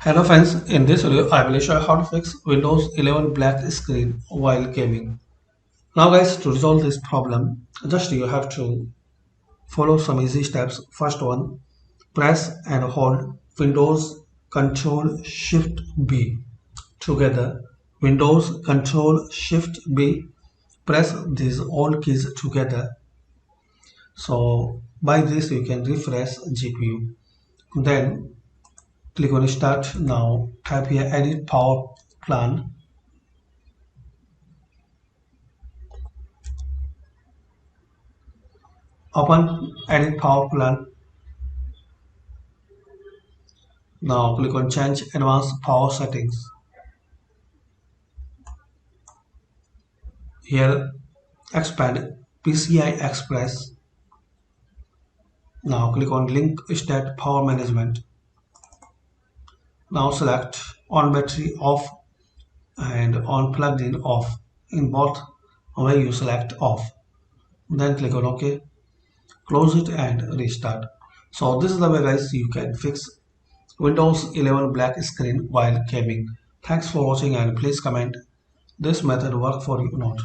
Hello friends, in this video I will show you how to fix Windows 11 black screen while gaming. Now guys, to resolve this problem, just you have to follow some easy steps. First one, press and hold Windows Control Shift B together. Windows Control Shift B, press these all keys together. So by this you can refresh GPU. Then click on start. Now type here edit power plan. Open edit power plan. Now click on change advanced power settings. Here expand PCI Express. Now click on link state power management. Now select on battery off and on plugged in off. In both way you select off. Then click on OK. Close it and restart. So this is the way guys you can fix Windows 11 black screen while gaming. Thanks for watching and please comment this method work for you or not.